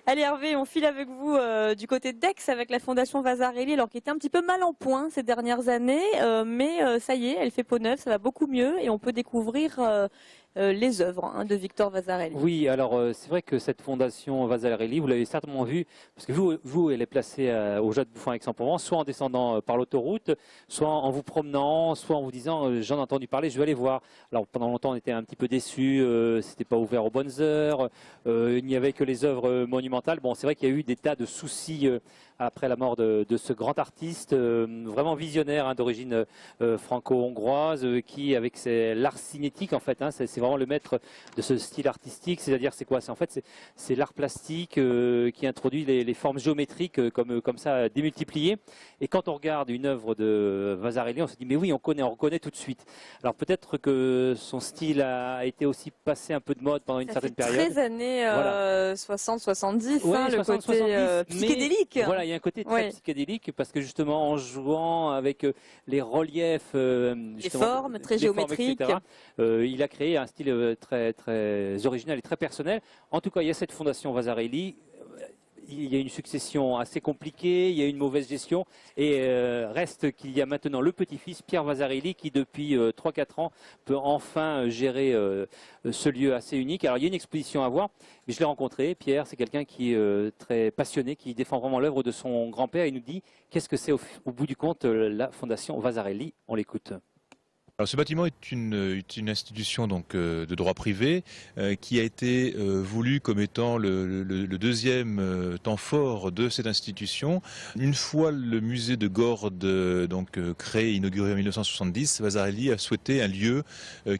Allez Hervé, on file avec vous du côté d'Aix avec la Fondation Vasarely, alors qui était un petit peu mal en point ces dernières années, mais ça y est, elle fait peau neuve, ça va beaucoup mieux et on peut découvrir les œuvres de Victor Vasarely. Oui, alors c'est vrai que cette fondation Vasarely, vous l'avez certainement vu, parce que vous elle est placée au Jardin de Bouffan Aix-en-Provence, soit en descendant par l'autoroute, soit en vous promenant, soit en vous disant j'en ai entendu parler, je vais aller voir. Alors pendant longtemps on était un petit peu déçus, c'était pas ouvert aux bonnes heures, il n'y avait que les œuvres monumentales. Bon, c'est vrai qu'il y a eu des tas de soucis après la mort de ce grand artiste, vraiment visionnaire d'origine franco-hongroise, qui avec l'art cinétique en fait, c'est vraiment le maître de ce style artistique. C'est-à-dire c'est quoi? C'est l'art plastique qui introduit les formes géométriques comme ça démultipliées. Et quand on regarde une œuvre de Vasarely, on se dit mais oui, on reconnaît tout de suite. Alors peut-être que son style a été aussi passé un peu de mode pendant une certaine période. 13 années voilà. 60-70, Ouais, le côté psychédélique. Mais, voilà, il y a un côté très psychédélique parce que justement en jouant avec les reliefs, les formes très géométriques, etc., il a créé un style très, très original et très personnel. En tout cas, il y a cette fondation Vasarely. Il y a une succession assez compliquée, il y a une mauvaise gestion et reste qu'il y a maintenant le petit-fils Pierre Vasarely qui depuis 3-4 ans peut enfin gérer ce lieu assez unique. Alors il y a une exposition à voir, mais je l'ai rencontré, Pierre, c'est quelqu'un qui est très passionné, qui défend vraiment l'œuvre de son grand-père. Il nous dit qu'est-ce que c'est au bout du compte la fondation Vasarely. On l'écoute. Alors, ce bâtiment est une institution donc de droit privé qui a été voulu comme étant le deuxième temps fort de cette institution. Une fois le musée de Gordes créé, inauguré en 1970, Vasarely a souhaité un lieu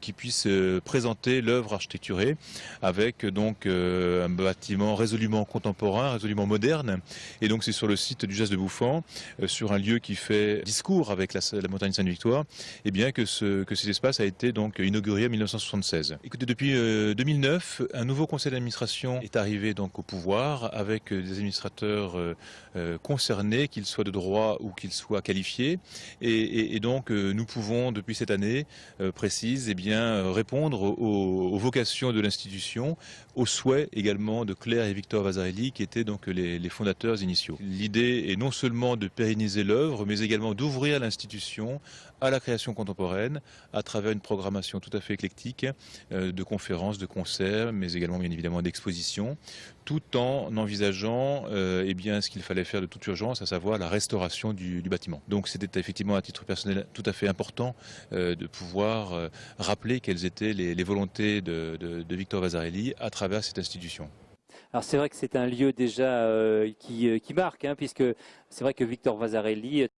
qui puisse présenter l'œuvre architecturée avec donc un bâtiment résolument contemporain, résolument moderne. Et donc c'est sur le site du Jas de Bouffan, sur un lieu qui fait discours avec la montagne Sainte-Victoire, et bien que cet espace a été donc inauguré en 1976. Écoutez, depuis 2009, un nouveau conseil d'administration est arrivé donc au pouvoir avec des administrateurs concernés, qu'ils soient de droit ou qu'ils soient qualifiés, et donc nous pouvons depuis cette année précise répondre aux vocations de l'institution, aux souhaits également de Claire et Victor Vasarely qui étaient donc les fondateurs initiaux. L'idée est non seulement de pérenniser l'œuvre, mais également d'ouvrir l'institution à la création contemporaine à travers une programmation tout à fait éclectique de conférences, de concerts, mais également bien évidemment d'expositions, tout en envisageant ce qu'il fallait faire de toute urgence, à savoir la restauration du bâtiment. Donc c'était effectivement à titre personnel tout à fait important de pouvoir rappeler quelles étaient les volontés de Victor Vasarely à travers cette institution. Alors c'est vrai que c'est un lieu déjà qui marque, puisque c'est vrai que Victor Vasarely